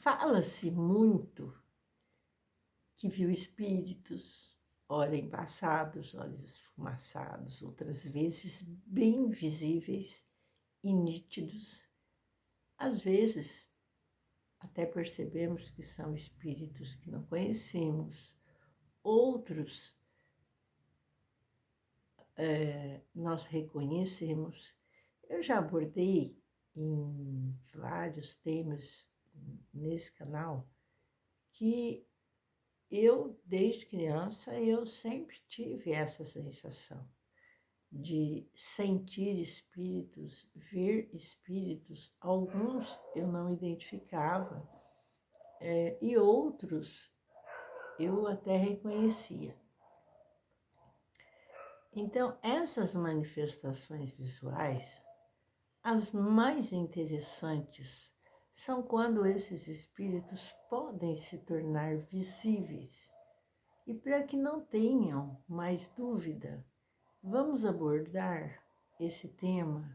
Fala-se muito que viu espíritos, ora embaçados, ora esfumaçados, outras vezes bem visíveis e nítidos. Às vezes, até percebemos que são espíritos que não conhecemos, outros nós reconhecemos. Eu já abordei em vários temas nesse canal que eu, desde criança, eu sempre tive essa sensação de sentir espíritos, ver espíritos. Alguns eu não identificava e outros eu até reconhecia. Então, essas manifestações visuais, as mais interessantes, são quando esses espíritos podem se tornar visíveis. E para que não tenham mais dúvida, vamos abordar esse tema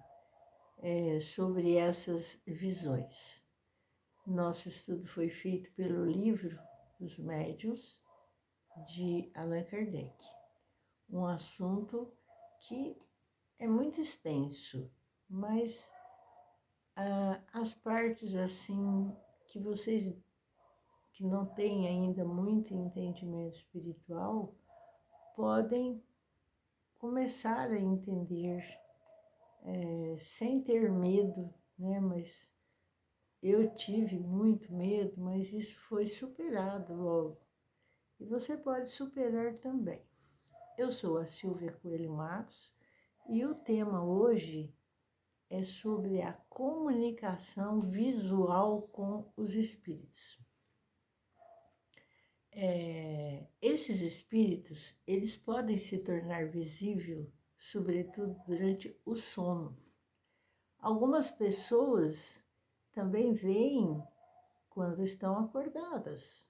sobre essas visões. Nosso estudo foi feito pelo livro dos Médiuns, de Allan Kardec. Um assunto que é muito extenso, mas as partes assim que vocês que não têm ainda muito entendimento espiritual podem começar a entender sem ter medo, né? Mas eu tive muito medo, mas isso foi superado logo. E você pode superar também. Eu sou a Silvia Coelho Matos e o tema hoje é sobre a comunicação visual com os espíritos. Esses espíritos, eles podem se tornar visíveis, sobretudo durante o sono. Algumas pessoas também veem quando estão acordadas.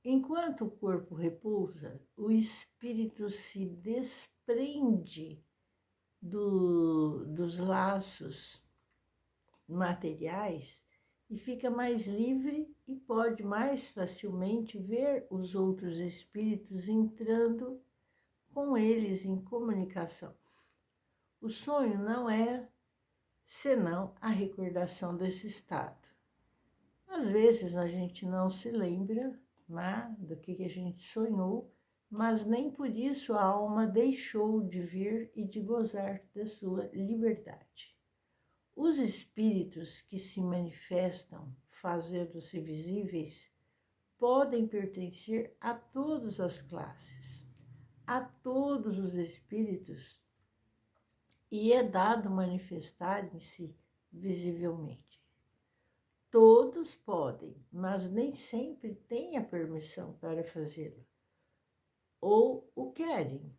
Enquanto o corpo repousa, o espírito se desprende dos laços materiais e fica mais livre e pode mais facilmente ver os outros espíritos entrando com eles em comunicação. O sonho não é senão a recordação desse estado. Às vezes a gente não se lembra do que a gente sonhou, mas nem por isso a alma deixou de vir e de gozar da sua liberdade. Os espíritos que se manifestam fazendo-se visíveis podem pertencer a todas as classes, a todos os espíritos, e é dado manifestarem-se visivelmente. Todos podem, mas nem sempre têm a permissão para fazê-lo, ou o querem.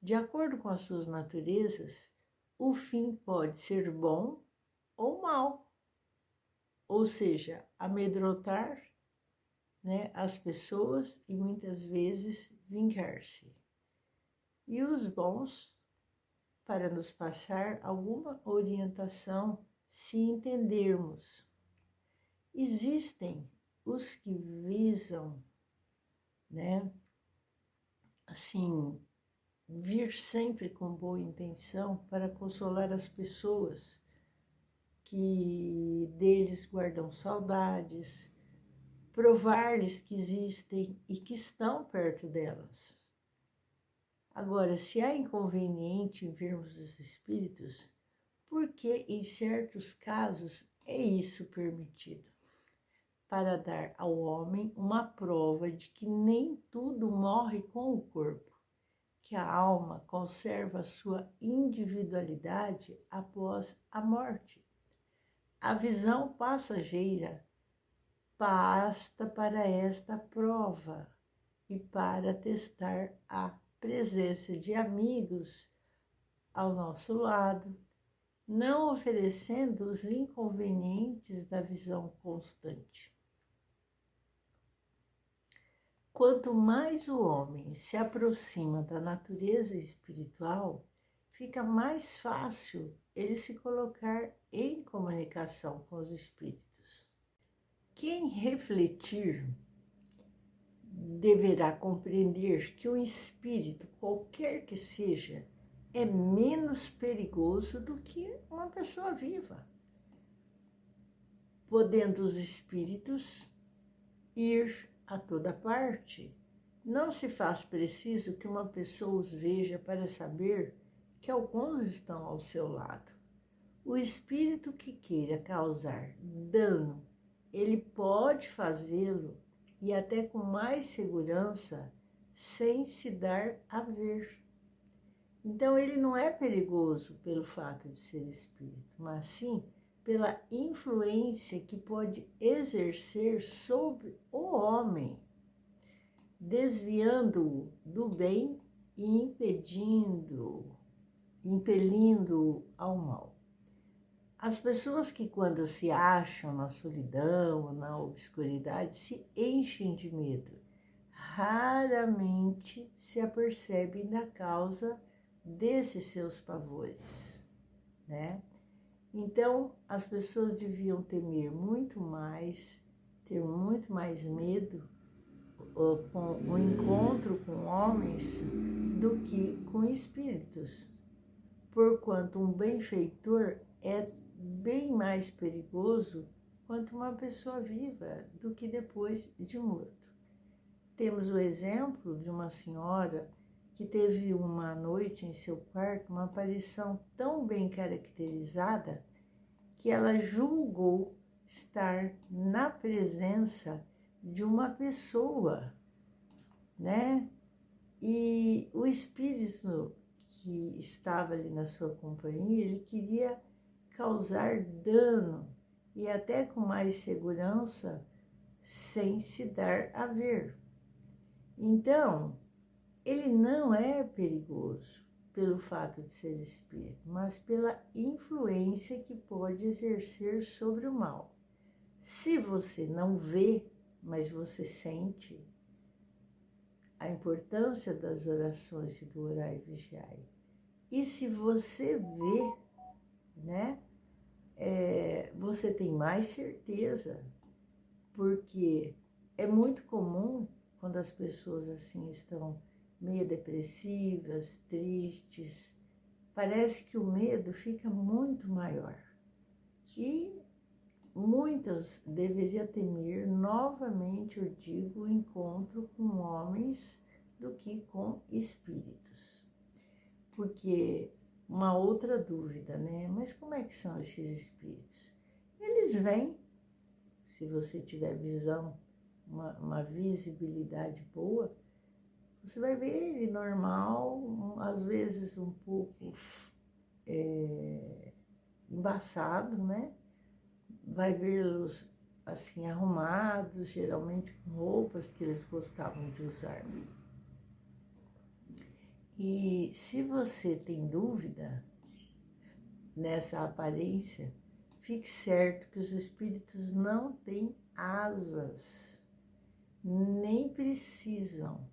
De acordo com as suas naturezas, o fim pode ser bom ou mal, ou seja, amedrontar, as pessoas e muitas vezes vingar-se. E os bons, para nos passar alguma orientação, se entendermos. Existem os que visam, vir sempre com boa intenção para consolar as pessoas que deles guardam saudades, provar-lhes que existem e que estão perto delas. Agora, se há inconveniente em vermos os espíritos, porque em certos casos é isso permitido? Para dar ao homem uma prova de que nem tudo morre com o corpo, que a alma conserva sua individualidade após a morte. A visão passageira basta para esta prova e para testar a presença de amigos ao nosso lado, não oferecendo os inconvenientes da visão constante. Quanto mais o homem se aproxima da natureza espiritual, fica mais fácil ele se colocar em comunicação com os espíritos. Quem refletir deverá compreender que o espírito, qualquer que seja, é menos perigoso do que uma pessoa viva, podendo os espíritos ir a toda parte. Não se faz preciso que uma pessoa os veja para saber que alguns estão ao seu lado. O espírito que queira causar dano, ele pode fazê-lo e até com mais segurança, sem se dar a ver. Então, ele não é perigoso pelo fato de ser espírito, mas sim pela influência que pode exercer sobre o homem, desviando-o do bem e impelindo-o ao mal. As pessoas que, quando se acham na solidão ou na obscuridade, se enchem de medo, raramente se apercebem da causa desses seus pavores, né? Então, as pessoas deviam temer muito mais, ter muito mais medo com o encontro com homens do que com espíritos, porquanto um benfeitor é bem mais perigoso quanto uma pessoa viva do que depois de morto. Temos o exemplo de uma senhora que teve uma noite em seu quarto uma aparição tão bem caracterizada que ela julgou estar na presença de uma pessoa, né? E o espírito que estava ali na sua companhia, ele queria causar dano e até com mais segurança, sem se dar a ver. Então, ele não é perigoso pelo fato de ser espírito, mas pela influência que pode exercer sobre o mal. Se você não vê, mas você sente a importância das orações e do orar e vigiar, e se você vê, né, você tem mais certeza, porque é muito comum quando as pessoas assim estão meio depressivas, tristes, parece que o medo fica muito maior. E muitas deveriam temer novamente, eu digo, o encontro com homens do que com espíritos. Porque uma outra dúvida, né? Mas como é que são esses espíritos? Eles vêm, se você tiver visão, uma visibilidade boa, você vai ver ele normal, às vezes um pouco embaçado, né? Vai vê-los assim arrumados, geralmente com roupas que eles gostavam de usar. E se você tem dúvida nessa aparência, fique certo que os espíritos não têm asas, nem precisam,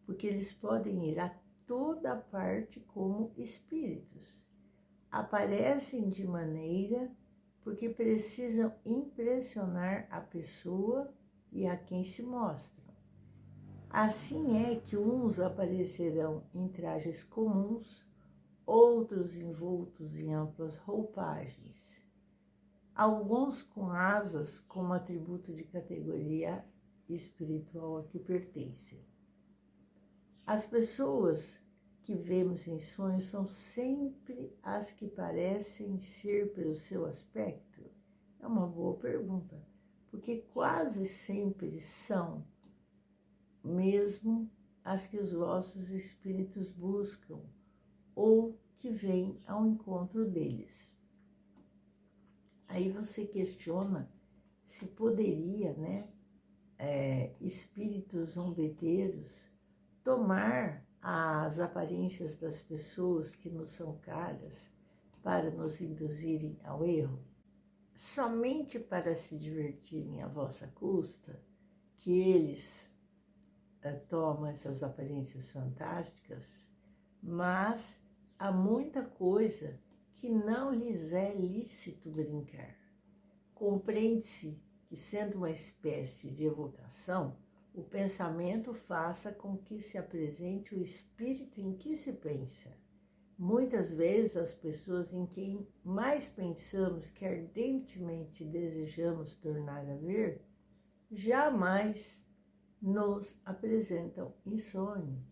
porque eles podem ir a toda parte como espíritos. Aparecem de maneira porque precisam impressionar a pessoa e a quem se mostram. Assim é que uns aparecerão em trajes comuns, outros envoltos em amplas roupagens, alguns com asas como atributo de categoria espiritual a que pertencem. As pessoas que vemos em sonhos são sempre as que parecem ser pelo seu aspecto? É uma boa pergunta, porque quase sempre são mesmo as que os vossos espíritos buscam ou que vêm ao encontro deles. Aí você questiona se poderia, né, espíritos zombeteiros tomar as aparências das pessoas que nos são caras para nos induzirem ao erro? Somente para se divertirem à vossa custa, que eles tomam essas aparências fantásticas, mas há muita coisa que não lhes é lícito brincar. Compreende-se que, sendo uma espécie de evocação, o pensamento faça com que se apresente o espírito em que se pensa. Muitas vezes as pessoas em quem mais pensamos que ardentemente desejamos tornar a ver, jamais nos apresentam em sonho,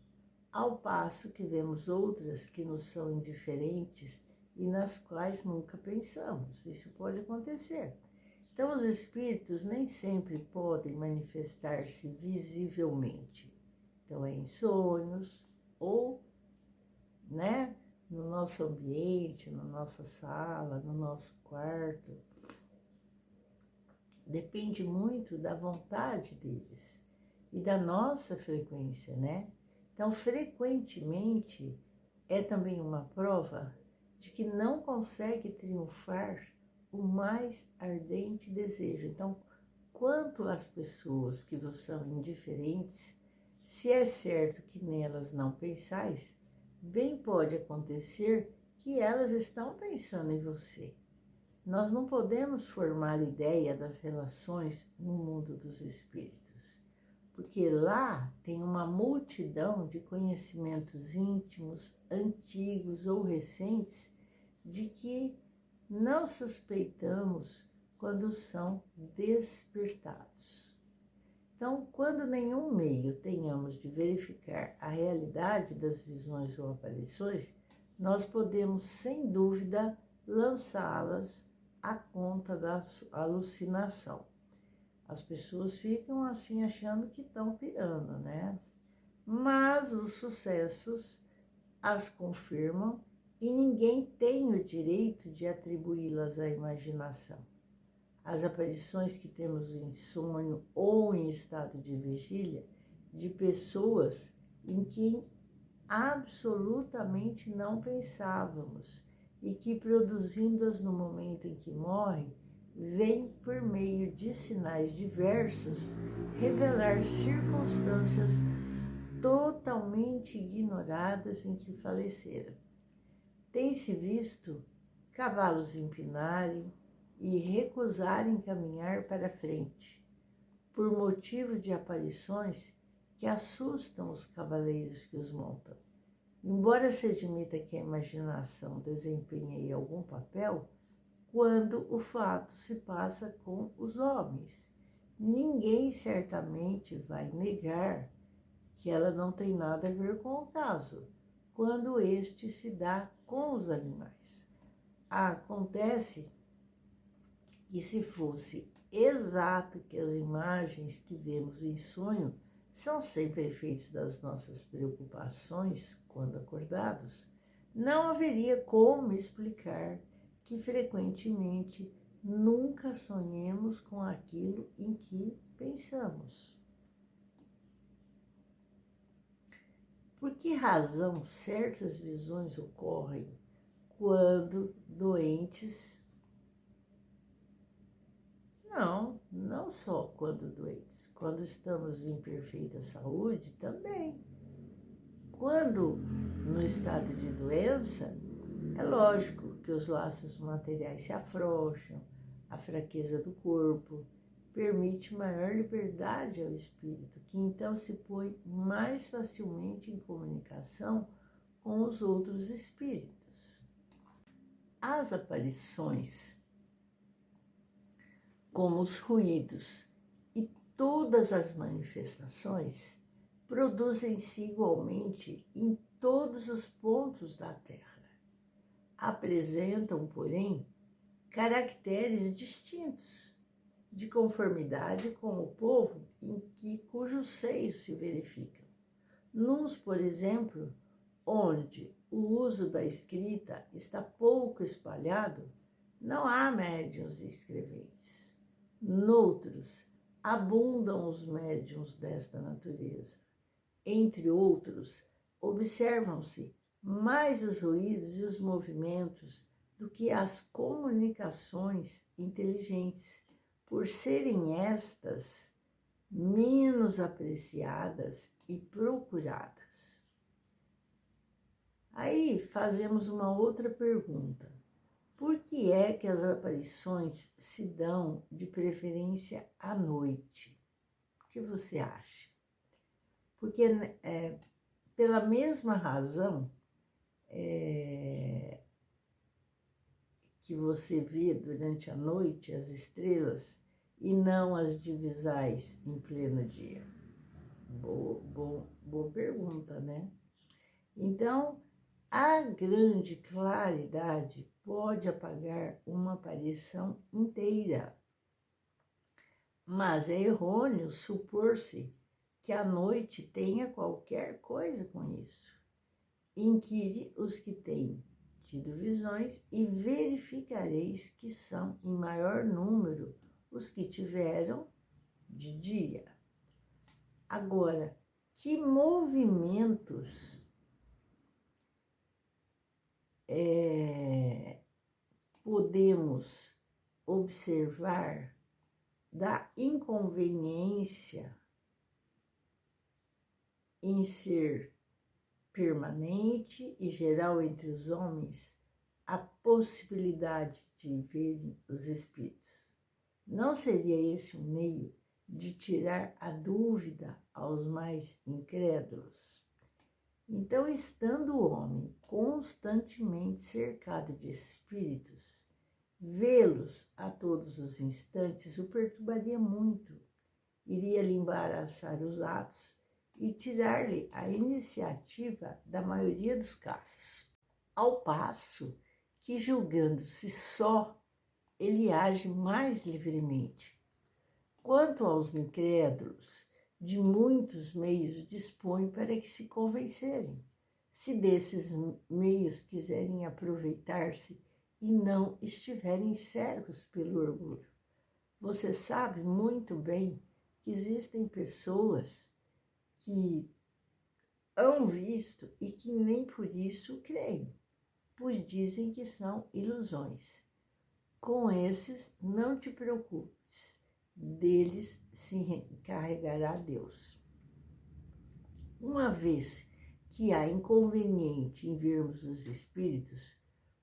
ao passo que vemos outras que nos são indiferentes e nas quais nunca pensamos. Isso pode acontecer. Então, os espíritos nem sempre podem manifestar-se visivelmente. Então, é em sonhos ou, no nosso ambiente, na nossa sala, no nosso quarto. Depende muito da vontade deles e da nossa frequência, né? Então, frequentemente, é também uma prova de que não consegue triunfar o mais ardente desejo. Então, quanto às pessoas que vos são indiferentes, se é certo que nelas não pensais, bem pode acontecer que elas estão pensando em você. Nós não podemos formar ideia das relações no mundo dos espíritos, porque lá tem uma multidão de conhecimentos íntimos, antigos ou recentes, de que não suspeitamos quando são despertados. Então, quando nenhum meio tenhamos de verificar a realidade das visões ou aparições, nós podemos, sem dúvida, lançá-las à conta da alucinação. As pessoas ficam assim achando que estão pirando, né? Mas os sucessos as confirmam e ninguém tem o direito de atribuí-las à imaginação. As aparições que temos em sonho ou em estado de vigília de pessoas em quem absolutamente não pensávamos e que, produzindo-as no momento em que morrem, vêm, por meio de sinais diversos, revelar circunstâncias totalmente ignoradas em que faleceram. Tem-se visto cavalos empinarem e recusarem caminhar para frente, por motivo de aparições que assustam os cavaleiros que os montam. Embora se admita que a imaginação desempenhe aí algum papel, quando o fato se passa com os homens, ninguém certamente vai negar que ela não tem nada a ver com o caso, quando este se dá com os animais. Acontece que, se fosse exato que as imagens que vemos em sonho são sempre efeitos das nossas preocupações quando acordados, não haveria como explicar que frequentemente nunca sonhemos com aquilo em que pensamos. Por que razão certas visões ocorrem quando doentes? Não só quando doentes. Quando estamos em perfeita saúde, também. Quando no estado de doença, é lógico que os laços materiais se afrouxam, a fraqueza do corpo permite maior liberdade ao espírito, que então se põe mais facilmente em comunicação com os outros espíritos. As aparições, como os ruídos e todas as manifestações, produzem-se igualmente em todos os pontos da Terra. Apresentam, porém, caracteres distintos, de conformidade com o povo cujos seios se verificam. Nuns, por exemplo, onde o uso da escrita está pouco espalhado, não há médiuns escreventes. Noutros, abundam os médiuns desta natureza. Entre outros, observam-se mais os ruídos e os movimentos do que as comunicações inteligentes, por serem estas menos apreciadas e procuradas. Aí fazemos uma outra pergunta. Por que é que as aparições se dão de preferência à noite? O que você acha? Porque pela mesma razão que você vê durante a noite as estrelas e não as divisais em pleno dia. Boa pergunta, né? Então, a grande claridade pode apagar uma aparição inteira, mas é errôneo supor-se que a noite tenha qualquer coisa com isso. Inquire os que têm tido visões e verificareis que são em maior número os que tiveram de dia. Agora, que movimentos podemos observar da inconveniência em ser permanente e geral entre os homens a possibilidade de verem os espíritos? Não seria esse um meio de tirar a dúvida aos mais incrédulos? Então, estando o homem constantemente cercado de espíritos, vê-los a todos os instantes o perturbaria muito, iria-lhe embaraçar os atos e tirar-lhe a iniciativa da maioria dos casos. Ao passo que, julgando-se só, ele age mais livremente. Quanto aos incrédulos, de muitos meios dispõe para que se convencerem, se desses meios quiserem aproveitar-se e não estiverem cegos pelo orgulho. Você sabe muito bem que existem pessoas que hão visto e que nem por isso creem, pois dizem que são ilusões. Com esses, não te preocupes, deles se encarregará Deus. Uma vez que há inconveniente em vermos os espíritos,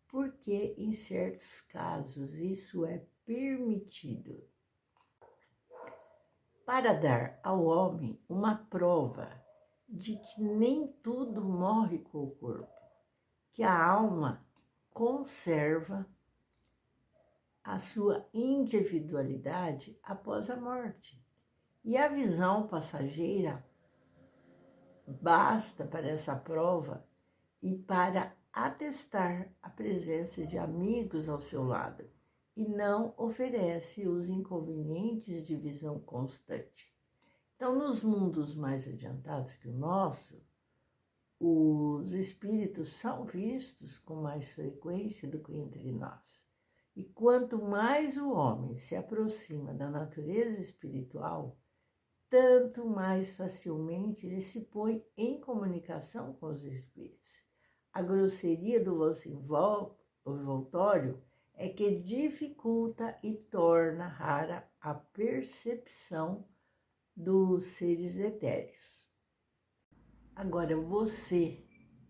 porque em certos casos isso é permitido? Para dar ao homem uma prova de que nem tudo morre com o corpo, que a alma conserva a sua individualidade após a morte. E a visão passageira basta para essa prova e para atestar a presença de amigos ao seu lado, e não oferece os inconvenientes de visão constante. Então, nos mundos mais adiantados que o nosso, os espíritos são vistos com mais frequência do que entre nós. E quanto mais o homem se aproxima da natureza espiritual, tanto mais facilmente ele se põe em comunicação com os espíritos. A grosseria do vosso envoltório é que dificulta e torna rara a percepção dos seres etéreos. Agora, você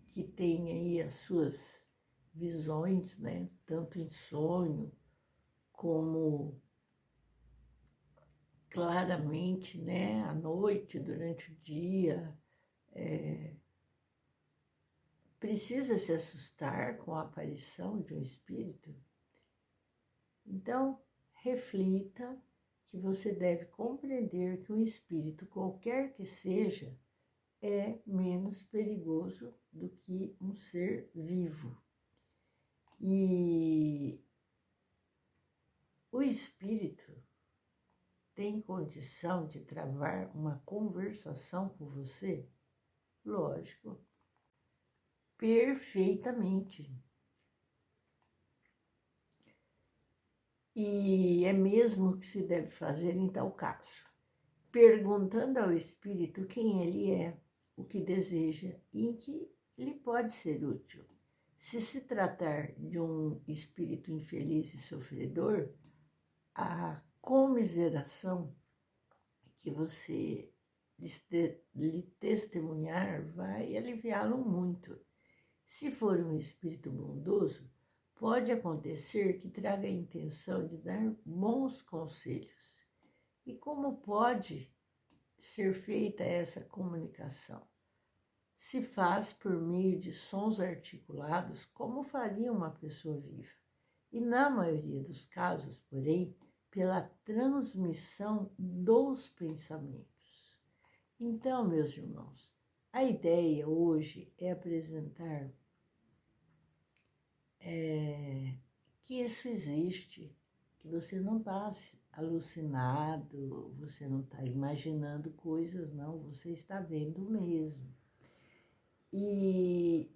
que tem aí as suas visões, né, tanto em sonho como claramente, né, à noite, durante o dia, precisa se assustar com a aparição de um espírito? Então, reflita que você deve compreender que um espírito, qualquer que seja, é menos perigoso do que um ser vivo. E o espírito tem condição de travar uma conversação com você? Lógico, perfeitamente. E é mesmo o que se deve fazer em tal caso, perguntando ao espírito quem ele é, o que deseja e em que lhe pode ser útil. Se se tratar de um espírito infeliz e sofredor, a comiseração que você lhe testemunhar vai aliviá-lo muito. Se for um espírito bondoso, pode acontecer que traga a intenção de dar bons conselhos. E como pode ser feita essa comunicação? Se faz por meio de sons articulados, como faria uma pessoa viva. E na maioria dos casos, porém, pela transmissão dos pensamentos. Então, meus irmãos, a ideia hoje é apresentar que isso existe, que você não está alucinado, você não está imaginando coisas, não, você está vendo mesmo. E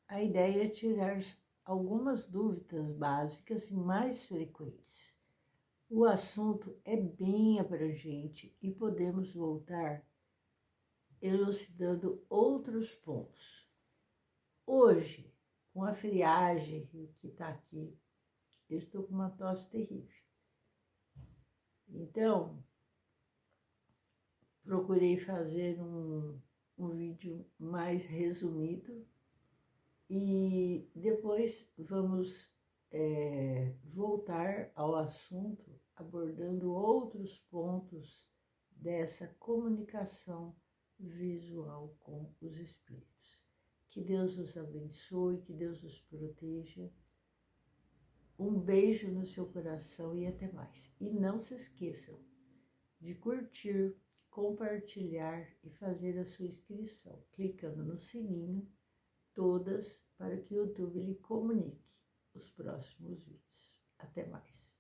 a ideia é tirar algumas dúvidas básicas e mais frequentes. O assunto é bem abrangente e podemos voltar elucidando outros pontos. Hoje, com a friagem que está aqui, eu estou com uma tosse terrível. Então, procurei fazer um vídeo mais resumido e depois vamos voltar ao assunto abordando outros pontos dessa comunicação visual com os espíritos. Que Deus os abençoe, que Deus os proteja. Um beijo no seu coração e até mais. E não se esqueçam de curtir, compartilhar e fazer a sua inscrição, clicando no sininho, todas, para que o YouTube lhe comunique os próximos vídeos. Até mais.